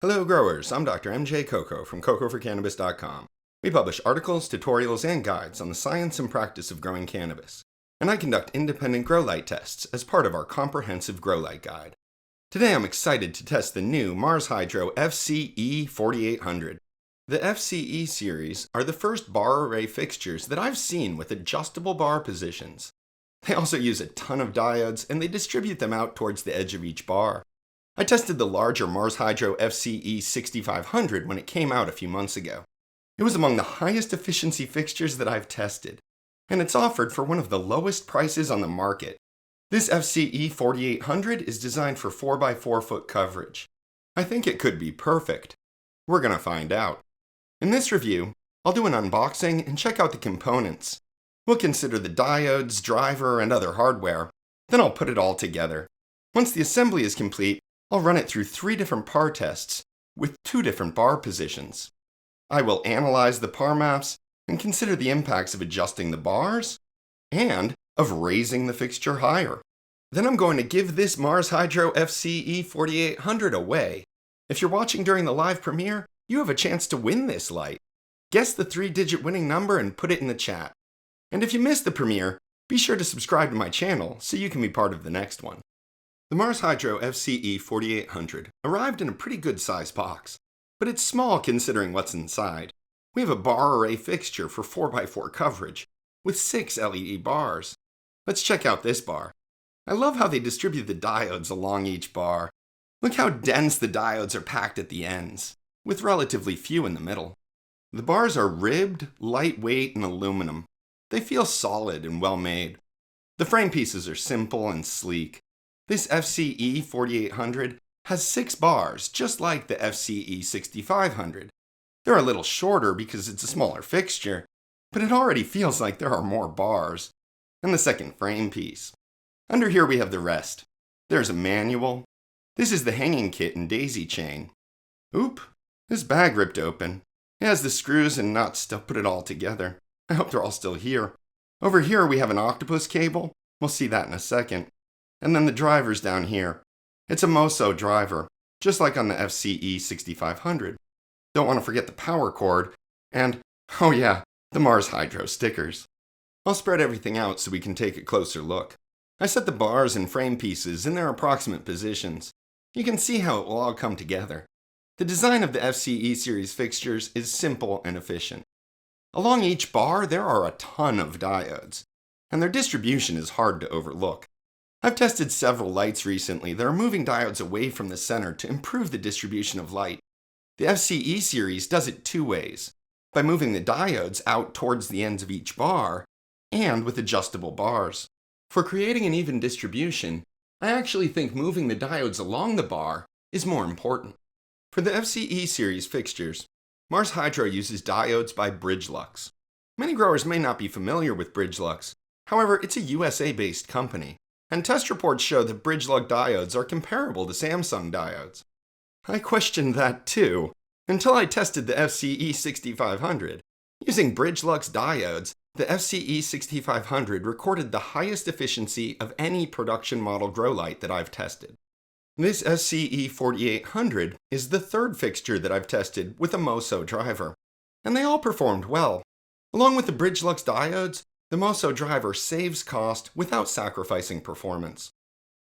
Hello growers, I'm Dr. MJ Coco from CocoForCannabis.com. We publish articles, tutorials, and guides on the science and practice of growing cannabis. And I conduct independent grow light tests as part of our comprehensive grow light guide. Today I'm excited to test the new Mars Hydro FC-E4800. The FCE series are the first bar array fixtures that I've seen with adjustable bar positions. They also use a ton of diodes and they distribute them out towards the edge of each bar. I tested the larger Mars Hydro FC-E6500 when it came out a few months ago. It was among the highest efficiency fixtures that I've tested, and it's offered for one of the lowest prices on the market. This FC-E4800 is designed for 4x4 foot coverage. I think it could be perfect. We're gonna find out. In this review, I'll do an unboxing and check out the components. We'll consider the diodes, driver, and other hardware. Then I'll put it all together. Once the assembly is complete, I'll run it through 3 different par tests with 2 different bar positions. I will analyze the par maps and consider the impacts of adjusting the bars and of raising the fixture higher. Then I'm going to give this Mars Hydro FC-E4800 away. If you're watching during the live premiere, you have a chance to win this light. Guess the 3-digit winning number and put it in the chat. And if you missed the premiere, be sure to subscribe to my channel so you can be part of the next one. The Mars Hydro FC-E4800 arrived in a pretty good sized box, but it's small considering what's inside. We have a bar array fixture for 4x4 coverage, with 6 LED bars. Let's check out this bar. I love how they distribute the diodes along each bar. Look how dense the diodes are packed at the ends, with relatively few in the middle. The bars are ribbed, lightweight, and aluminum. They feel solid and well made. The frame pieces are simple and sleek. This FC-E4800 has 6 bars, just like the FC-E6500. They're a little shorter because it's a smaller fixture, but it already feels like there are more bars. And the second frame piece. Under here we have the rest. There's a manual. This is the hanging kit and daisy chain. Oop, this bag ripped open. It has the screws and nuts to put it all together. I hope they're all still here. Over here we have an octopus cable. We'll see that in a second. And then the driver's down here. It's a MOSO driver, just like on the FC-E6500. Don't want to forget the power cord, and, oh yeah, the Mars Hydro stickers. I'll spread everything out so we can take a closer look. I set the bars and frame pieces in their approximate positions. You can see how it will all come together. The design of the FCE series fixtures is simple and efficient. Along each bar, there are a ton of diodes, and their distribution is hard to overlook. I've tested several lights recently that are moving diodes away from the center to improve the distribution of light. The FCE series does it 2 ways, by moving the diodes out towards the ends of each bar, and with adjustable bars. For creating an even distribution, I actually think moving the diodes along the bar is more important. For the FCE series fixtures, Mars Hydro uses diodes by Bridgelux. Many growers may not be familiar with Bridgelux, however, it's a USA-based company. And test reports show that Bridgelux diodes are comparable to Samsung diodes. I questioned that too, until I tested the FC-E6500. Using Bridgelux diodes, the FC-E6500 recorded the highest efficiency of any production model grow light that I've tested. This FC-E4800 is the 3rd fixture that I've tested with a MOSO driver, and they all performed well. Along with the Bridgelux diodes, the MOSO driver saves cost without sacrificing performance.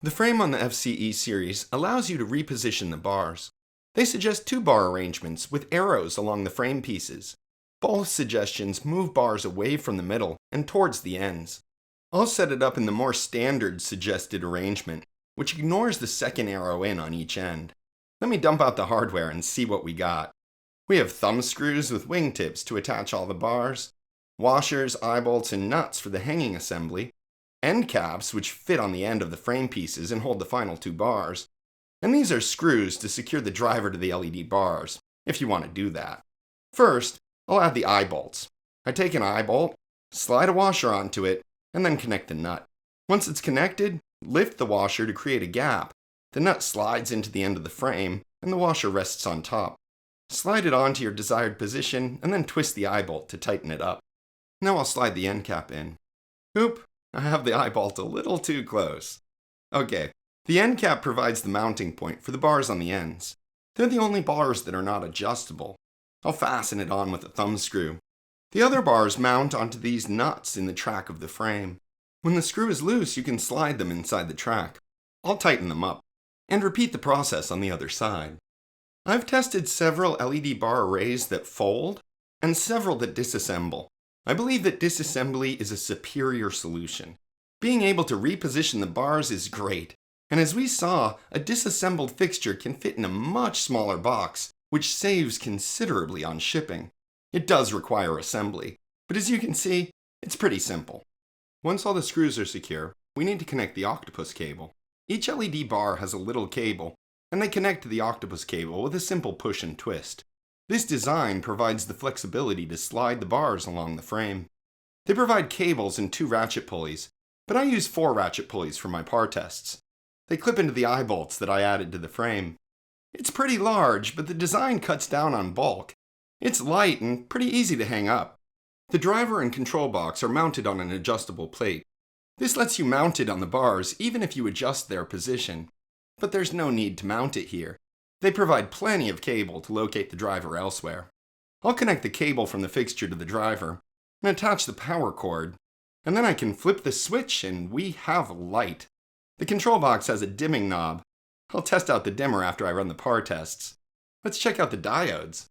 The frame on the FCE series allows you to reposition the bars. They suggest 2 bar arrangements with arrows along the frame pieces. Both suggestions move bars away from the middle and towards the ends. I'll set it up in the more standard suggested arrangement, which ignores the second arrow in on each end. Let me dump out the hardware and see what we got. We have thumb screws with wingtips to attach all the bars, washers, eye bolts, and nuts for the hanging assembly, end caps which fit on the end of the frame pieces and hold the final 2 bars, and these are screws to secure the driver to the LED bars, if you want to do that. First, I'll add the eye bolts. I take an eye bolt, slide a washer onto it, and then connect the nut. Once it's connected, lift the washer to create a gap. The nut slides into the end of the frame, and the washer rests on top. Slide it onto your desired position, and then twist the eye bolt to tighten it up. Now I'll slide the end cap in. Oop, I have the eye bolt a little too close. Okay, the end cap provides the mounting point for the bars on the ends. They're the only bars that are not adjustable. I'll fasten it on with a thumb screw. The other bars mount onto these nuts in the track of the frame. When the screw is loose, you can slide them inside the track. I'll tighten them up, and repeat the process on the other side. I've tested several LED bar arrays that fold, and several that disassemble. I believe that disassembly is a superior solution. Being able to reposition the bars is great, and as we saw, a disassembled fixture can fit in a much smaller box, which saves considerably on shipping. It does require assembly, but as you can see, it's pretty simple. Once all the screws are secure, we need to connect the octopus cable. Each LED bar has a little cable, and they connect to the octopus cable with a simple push and twist. This design provides the flexibility to slide the bars along the frame. They provide cables and 2 ratchet pulleys, but I use 4 ratchet pulleys for my par tests. They clip into the eye bolts that I added to the frame. It's pretty large, but the design cuts down on bulk. It's light and pretty easy to hang up. The driver and control box are mounted on an adjustable plate. This lets you mount it on the bars even if you adjust their position. But there's no need to mount it here. They provide plenty of cable to locate the driver elsewhere. I'll connect the cable from the fixture to the driver and attach the power cord, and then I can flip the switch and we have light. The control box has a dimming knob. I'll test out the dimmer after I run the par tests. Let's check out the diodes.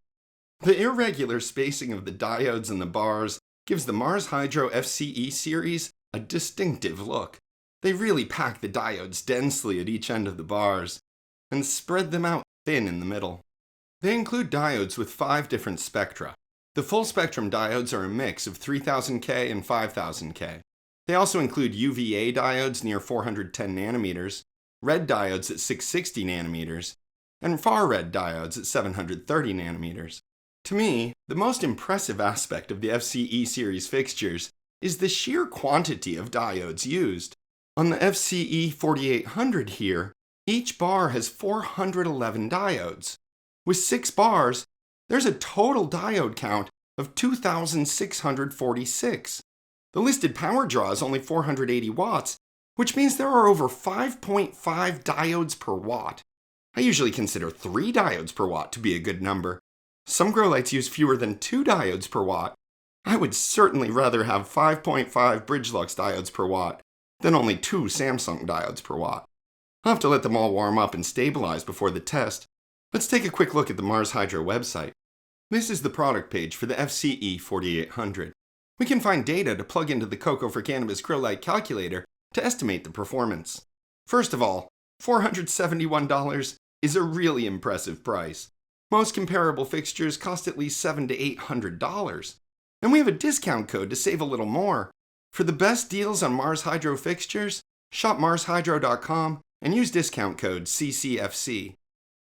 The irregular spacing of the diodes and the bars gives the Mars Hydro FC-E series a distinctive look. They really pack the diodes densely at each end of the bars and spread them out thin in the middle. They include diodes with 5 different spectra. The full spectrum diodes are a mix of 3000K and 5000K. They also include UVA diodes near 410 nanometers, red diodes at 660 nanometers, and far red diodes at 730 nanometers. To me, the most impressive aspect of the FC-E series fixtures is the sheer quantity of diodes used. On the FC-E4800 here, each bar has 411 diodes. With 6 bars, there's a total diode count of 2,646. The listed power draw is only 480 watts, which means there are over 5.5 diodes per watt. I usually consider 3 diodes per watt to be a good number. Some grow lights use fewer than 2 diodes per watt. I would certainly rather have 5.5 Bridgelux diodes per watt than only 2 Samsung diodes per watt. I'll have to let them all warm up and stabilize before the test. Let's take a quick look at the Mars Hydro website. This is the product page for the FC-E4800. We can find data to plug into the Coco for Cannabis grow light calculator to estimate the performance. First of all, $471 is a really impressive price. Most comparable fixtures cost at least $700 to $800. And we have a discount code to save a little more. For the best deals on Mars Hydro fixtures, shop marshydro.com and use discount code CCFC.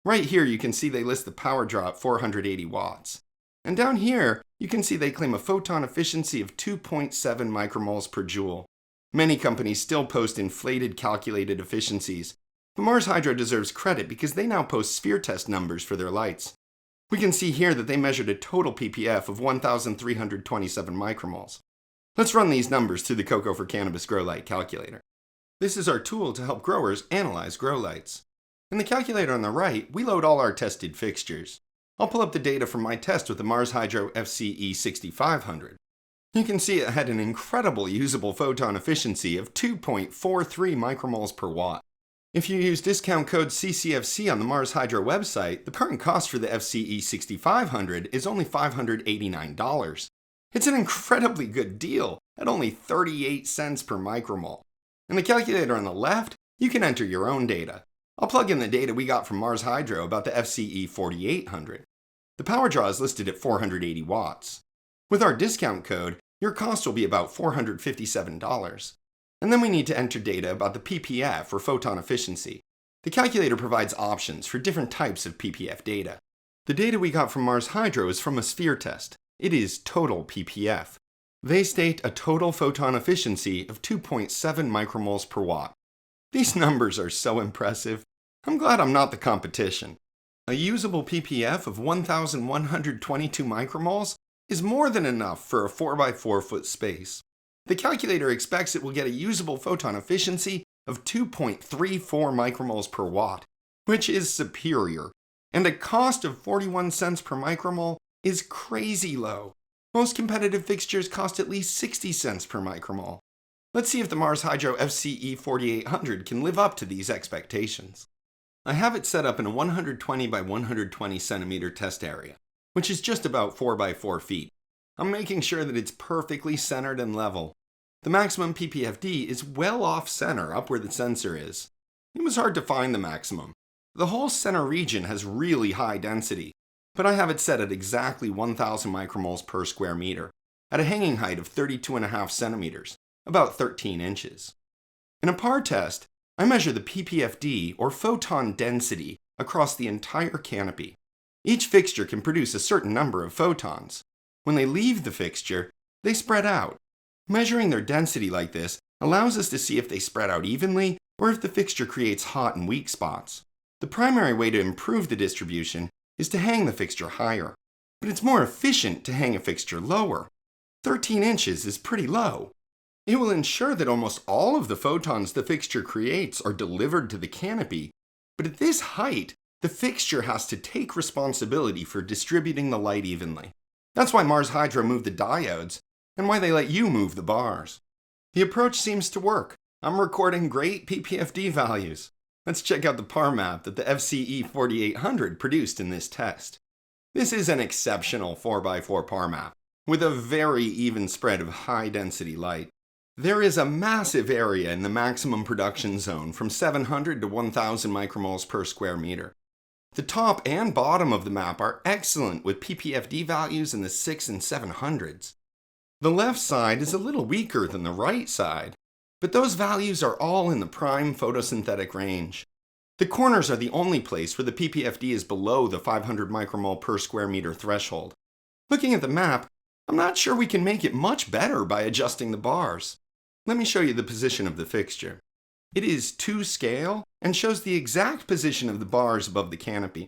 Right here you can see they list the power draw at 480 watts. And down here, you can see they claim a photon efficiency of 2.7 micromoles per joule. Many companies still post inflated calculated efficiencies, but Mars Hydro deserves credit because they now post sphere test numbers for their lights. We can see here that they measured a total ppf of 1,327 micromoles. Let's run these numbers through the Coco for Cannabis grow light calculator. This is our tool to help growers analyze grow lights. In the calculator on the right, we load all our tested fixtures. I'll pull up the data from my test with the Mars Hydro FC-E4800. You can see it had an incredible usable photon efficiency of 2.43 micromoles per watt. If you use discount code CCFC on the Mars Hydro website, the current cost for the FC-E4800 is only $589. It's an incredibly good deal at only 38 cents per micromole. In the calculator on the left, you can enter your own data. I'll plug in the data we got from Mars Hydro about the FC-E4800. The power draw is listed at 480 watts. With our discount code, your cost will be about $457. And then we need to enter data about the ppf, or photon efficiency. The calculator provides options for different types of ppf data. The data we got from Mars Hydro is from a sphere test. It is total ppf. They state a total photon efficiency of 2.7 micromoles per watt. These numbers are so impressive. I'm glad I'm not the competition. A usable ppf of 1,122 micromoles is more than enough for a 4x4 foot space. The calculator expects it will get a usable photon efficiency of 2.34 micromoles per watt, which is superior. And a cost of 41 cents per micromole is crazy low. Most competitive fixtures cost at least 60 cents per micromole. Let's see if the Mars Hydro FC-E4800 can live up to these expectations. I have it set up in a 120 by 120 centimeter test area, which is just about 4 by 4 feet. I'm making sure that it's perfectly centered and level. The maximum PPFD is well off center up where the sensor is. It was hard to find the maximum. The whole center region has really high density, but I have it set at exactly 1000 micromoles per square meter, at a hanging height of 32.5 centimeters, about 13 inches. In a par test, I measure the PPFD, or photon density, across the entire canopy. Each fixture can produce a certain number of photons. When they leave the fixture, they spread out. Measuring their density like this allows us to see if they spread out evenly or if the fixture creates hot and weak spots. The primary way to improve the distribution is to hang the fixture higher, but it's more efficient to hang a fixture lower. 13 inches is pretty low. It will ensure that almost all of the photons the fixture creates are delivered to the canopy, but at this height, the fixture has to take responsibility for distributing the light evenly. That's why Mars Hydro moved the diodes, and why they let you move the bars. The approach seems to work. I'm recording great PPFD values. Let's check out the par map that the FC-E4800 produced in this test. This is an exceptional 4x4 par map, with a very even spread of high-density light. There is a massive area in the maximum production zone from 700 to 1000 micromoles per square meter. The top and bottom of the map are excellent with PPFD values in the 6 and 700s. The left side is a little weaker than the right side, but those values are all in the prime photosynthetic range. The corners are the only place where the PPFD is below the 500 micromole per square meter threshold. Looking at the map, I'm not sure we can make it much better by adjusting the bars. Let me show you the position of the fixture. It is to scale and shows the exact position of the bars above the canopy.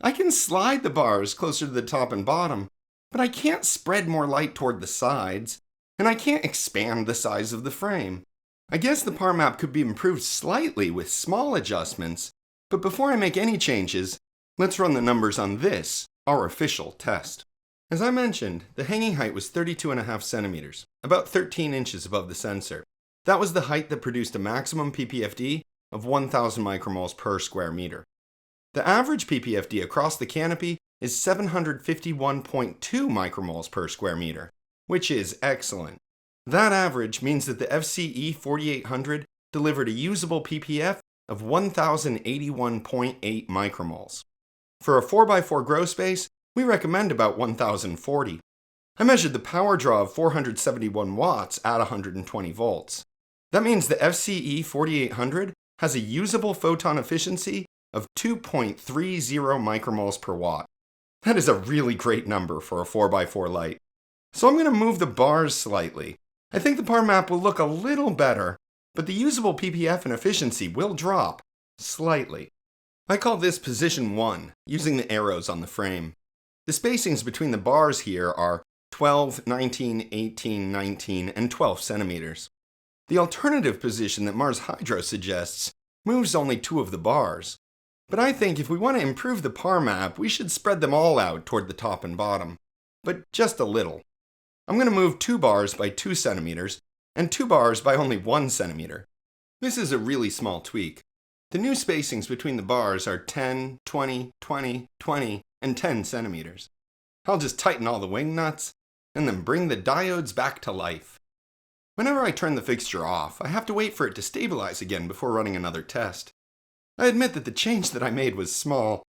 I can slide the bars closer to the top and bottom, but I can't spread more light toward the sides, and I can't expand the size of the frame. I guess the par map could be improved slightly with small adjustments, but before I make any changes, let's run the numbers on this, our official test. As I mentioned, the hanging height was 32.5 centimeters, about 13 inches above the sensor. That was the height that produced a maximum PPFD of 1000 micromoles per square meter. The average PPFD across the canopy is 751.2 micromoles per square meter, which is excellent. That average means that the FC-E4800 delivered a usable PPF of 1081.8 micromoles. For a 4x4 grow space, we recommend about 1040. I measured the power draw of 471 watts at 120 volts. That means the FC-E4800 has a usable photon efficiency of 2.30 micromoles per watt. That is a really great number for a 4x4 light. So I'm going to move the bars slightly. I think the par map will look a little better, but the usable PPF and efficiency will drop slightly. I call this position 1, using the arrows on the frame. The spacings between the bars here are 12, 19, 18, 19, and 12 centimeters. The alternative position that Mars Hydro suggests moves only 2 of the bars. But I think if we want to improve the par map, we should spread them all out toward the top and bottom, but just a little. I'm going to move 2 bars by 2 centimeters and 2 bars by only 1 centimeter. This is a really small tweak. The new spacings between the bars are 10, 20, 20, 20, and 10 centimeters. I'll just tighten all the wing nuts and then bring the diodes back to life. Whenever I turn the fixture off, I have to wait for it to stabilize again before running another test. I admit that the change that I made was small,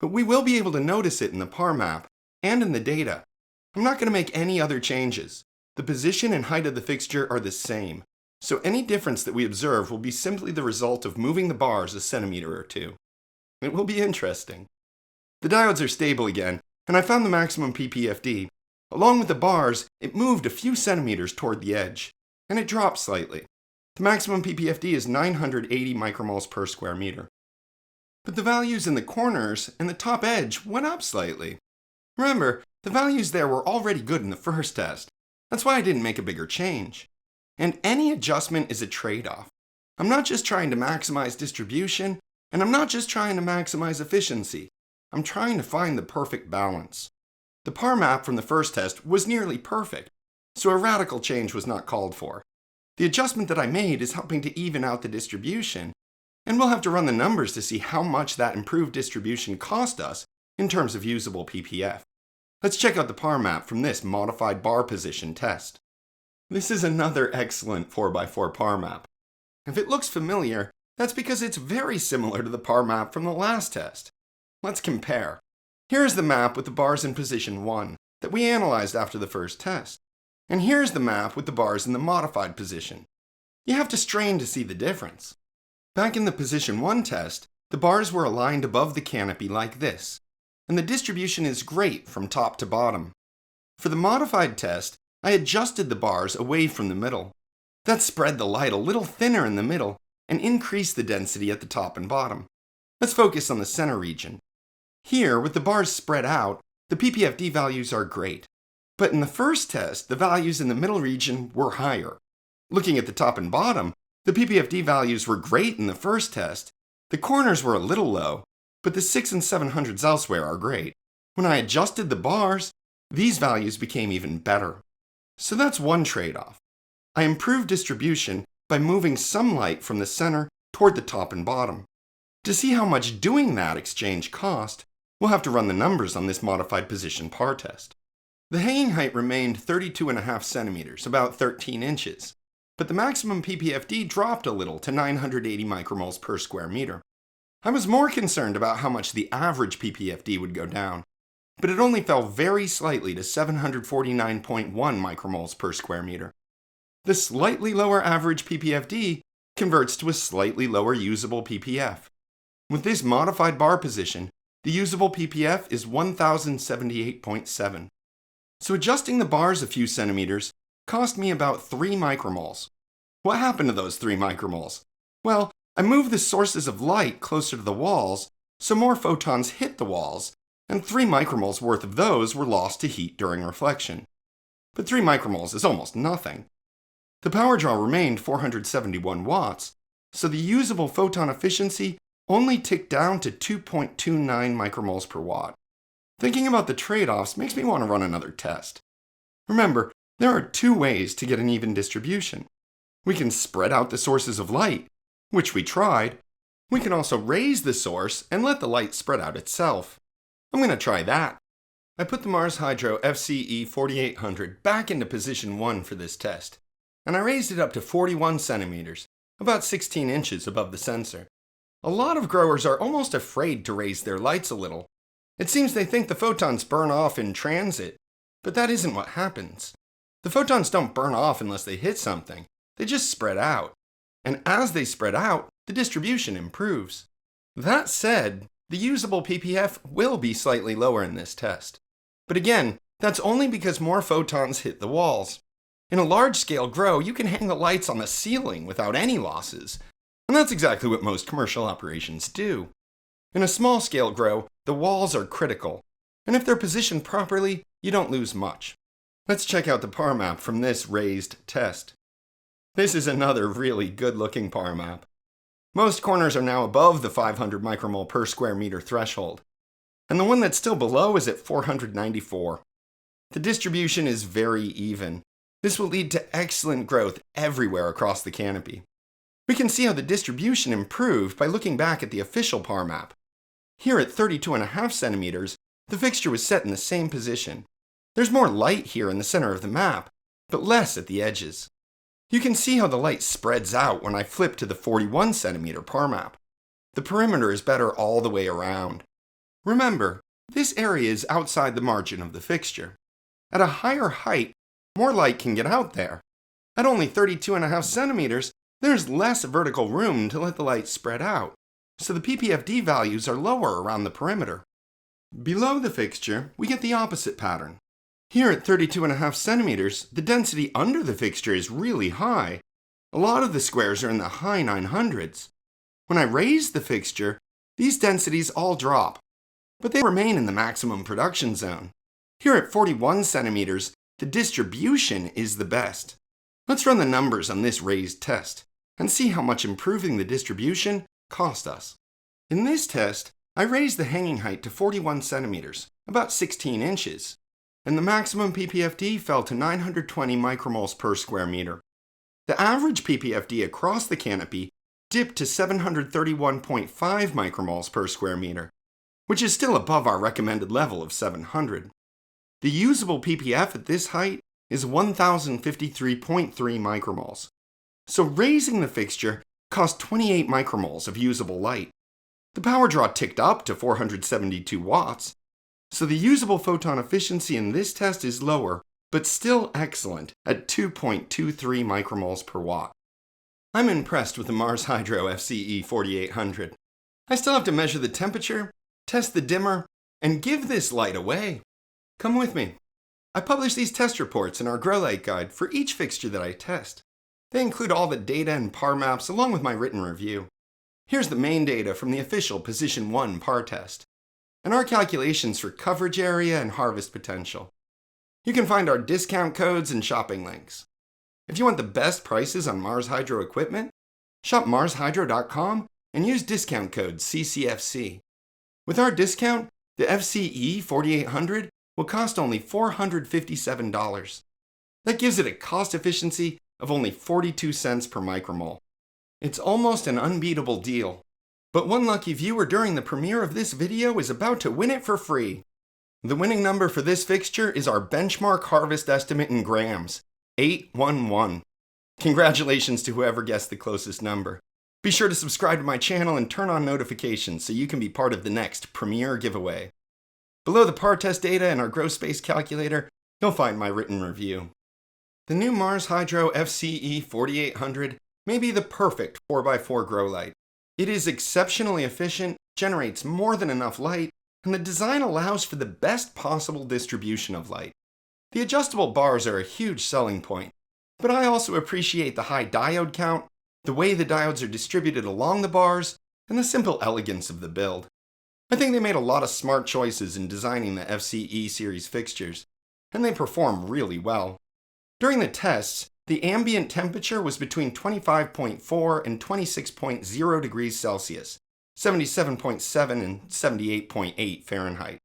but we will be able to notice it in the par map and in the data. I'm not going to make any other changes. The position and height of the fixture are the same, so any difference that we observe will be simply the result of moving the bars a centimeter or 2. It will be interesting. The diodes are stable again, and I found the maximum PPFD. Along with the bars, it moved a few centimeters toward the edge, and it dropped slightly. The maximum PPFD is 980 micromoles per square meter. But the values in the corners and the top edge went up slightly. Remember, the values there were already good in the first test. That's why I didn't make a bigger change. And any adjustment is a trade-off. I'm not just trying to maximize distribution, and I'm not just trying to maximize efficiency. I'm trying to find the perfect balance. The par map from the first test was nearly perfect, so a radical change was not called for. The adjustment that I made is helping to even out the distribution, and we'll have to run the numbers to see how much that improved distribution cost us in terms of usable ppf. Let's check out the par map from this modified bar position test. This is another excellent 4x4 par map. If it looks familiar, that's because it's very similar to the par map from the last test. Let's compare. Here's the map with the bars in position 1 that we analyzed after the first test. And here's the map with the bars in the modified position. You have to strain to see the difference. Back in the position 1 test, the bars were aligned above the canopy like this, and the distribution is great from top to bottom. For the modified test, I adjusted the bars away from the middle. That spread the light a little thinner in the middle and increased the density at the top and bottom. Let's focus on the center region. Here, with the bars spread out, the ppfd values are great. But in the first test, the values in the middle region were higher. Looking at the top and bottom, the ppfd values were great in the first test. The corners were a little low, but the 6 and 700s elsewhere are great. When I adjusted the bars, these values became even better. So that's one trade-off. I improved distribution by moving some light from the center toward the top and bottom. To see how much doing that exchange cost, we'll have to run the numbers on this modified position par test. The hanging height remained 32.5 centimeters, about 13 inches, but the maximum ppfd dropped a little to 980 micromoles per square meter. I was more concerned about how much the average ppfd would go down, but it only fell very slightly to 749.1 micromoles per square meter. The slightly lower average ppfd converts to a slightly lower usable ppf. With this modified bar position, the usable ppf is 1078.7. So adjusting the bars a few centimeters cost me about 3 micromoles. What happened to those 3 micromoles? Well, I moved the sources of light closer to the walls, so more photons hit the walls, and 3 micromoles worth of those were lost to heat during reflection. But 3 micromoles is almost nothing. The power draw remained 471 watts, so the usable photon efficiency only ticked down to 2.29 micromoles per watt. Thinking about the trade-offs makes me want to run another test. Remember, there are 2 ways to get an even distribution. We can spread out the sources of light, which we tried. We can also raise the source and let the light spread out itself. I'm going to try that. I put the Mars Hydro FC-E4800 back into position 1 for this test, and I raised it up to 41 centimeters, about 16 inches above the sensor. A lot of growers are almost afraid to raise their lights a little. It seems they think the photons burn off in transit, but that isn't what happens. The photons don't burn off unless they hit something. They just spread out. And as they spread out, the distribution improves. That said, the usable ppf will be slightly lower in this test. But again, that's only because more photons hit the walls. In a large-scale grow, you can hang the lights on the ceiling without any losses. And that's exactly what most commercial operations do. In a small-scale grow, the walls are critical, and if they're positioned properly, you don't lose much. Let's check out the par map from this raised test. This is another really good-looking par map. Most corners are now above the 500 micromole per square meter threshold, and the one that's still below is at 494. The distribution is very even. This will lead to excellent growth everywhere across the canopy. We can see how the distribution improved by looking back at the official par map. Here at 32.5 centimeters, the fixture was set in the same position. There's more light here in the center of the map, but less at the edges. You can see how the light spreads out when I flip to the 41 centimeter par map. The perimeter is better all the way around. Remember, this area is outside the margin of the fixture. At a higher height, more light can get out there. At only 32.5 centimeters, there's less vertical room to let the light spread out, so the ppfd values are lower around the perimeter. Below the fixture, we get the opposite pattern. Here at 32.5 centimeters, the density under the fixture is really high. A lot of the squares are in the high 900s. When I raise the fixture, these densities all drop, but they remain in the maximum production zone. Here at 41 centimeters, the distribution is the best. Let's run the numbers on this raised test and see how much improving the distribution cost us. In this test, I raised the hanging height to 41 centimeters, about 16 inches, and the maximum ppfd fell to 920 micromoles per square meter. The average ppfd across the canopy dipped to 731.5 micromoles per square meter, which is still above our recommended level of 700. The usable ppf at this height is 1053.3 micromoles. So raising the fixture cost 28 micromoles of usable light. The power draw ticked up to 472 watts, so the usable photon efficiency in this test is lower, but still excellent at 2.23 micromoles per watt. I'm impressed with the Mars Hydro FC-E4800. I still have to measure the temperature, test the dimmer, and give this light away. Come with me. I publish these test reports in our Grow Light Guide for each fixture that I test. They include all the data and PAR maps along with my written review. Here's the main data from the official Position 1 PAR test, and our calculations for coverage area and harvest potential. You can find our discount codes and shopping links. If you want the best prices on Mars Hydro equipment, shop marshydro.com and use discount code CCFC. With our discount, the FC-E4800 will cost only $457. That gives it a cost efficiency of only 42 cents per micromole. It's almost an unbeatable deal. But one lucky viewer during the premiere of this video is about to win it for free. The winning number for this fixture is our benchmark harvest estimate in grams, 811. Congratulations to whoever guessed the closest number. Be sure to subscribe to my channel and turn on notifications so you can be part of the next premiere giveaway. Below the PAR test data and our grow space calculator, you'll find my written review. The new Mars Hydro FC-E4800 may be the perfect 4x4 grow light. It is exceptionally efficient, generates more than enough light, and the design allows for the best possible distribution of light. The adjustable bars are a huge selling point, but I also appreciate the high diode count, the way the diodes are distributed along the bars, and the simple elegance of the build. I think they made a lot of smart choices in designing the FCE series fixtures, and they perform really well. During the tests, the ambient temperature was between 25.4 and 26.0 degrees Celsius, 77.7 and 78.8 Fahrenheit.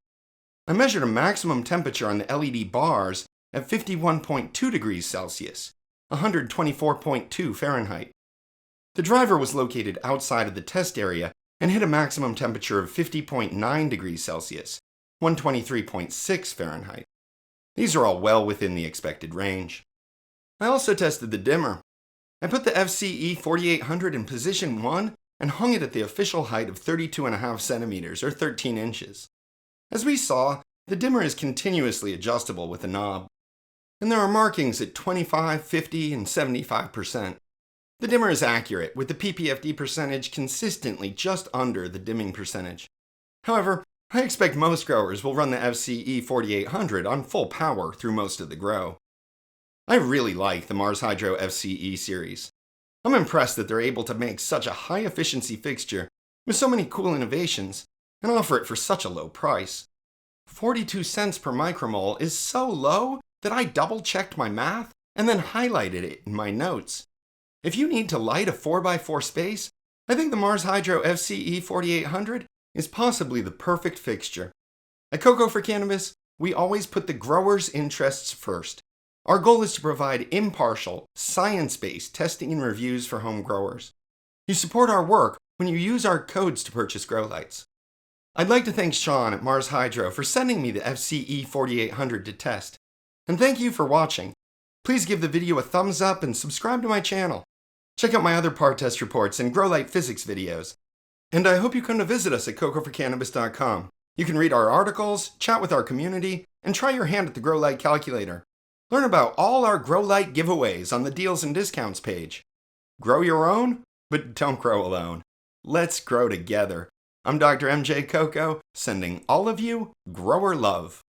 I measured a maximum temperature on the LED bars at 51.2 degrees Celsius, 124.2 Fahrenheit. The driver was located outside of the test area and hit a maximum temperature of 50.9 degrees Celsius, 123.6 Fahrenheit. These are all well within the expected range. I also tested the dimmer. I put the FC-E4800 in position 1 and hung it at the official height of 32.5 centimeters or 13 inches. As we saw, the dimmer is continuously adjustable with a knob, and there are markings at 25, 50, and 75%. The dimmer is accurate, with the ppfd percentage consistently just under the dimming percentage. However, I expect most growers will run the FC-E4800 on full power through most of the grow. I really like the Mars Hydro FC-E series. I'm impressed that they're able to make such a high efficiency fixture with so many cool innovations and offer it for such a low price. 42 cents per micromole is so low that I double-checked my math and then highlighted it in my notes. If you need to light a 4x4 space, I think the Mars Hydro FC-E4800 is possibly the perfect fixture. At Coco for Cannabis, we always put the grower's interests first. Our goal is to provide impartial, science-based testing and reviews for home growers. You support our work when you use our codes to purchase grow lights. I'd like to thank Sean at Mars Hydro for sending me the FC-E4800 to test. And thank you for watching. Please give the video a thumbs up and subscribe to my channel. Check out my other PAR test reports and grow light physics videos. And I hope you come to visit us at cocoforcannabis.com. You can read our articles, chat with our community, and try your hand at the Grow Light Calculator. Learn about all our Grow Light giveaways on the Deals and Discounts page. Grow your own, but don't grow alone. Let's grow together. I'm Dr. MJ Coco, sending all of you grower love.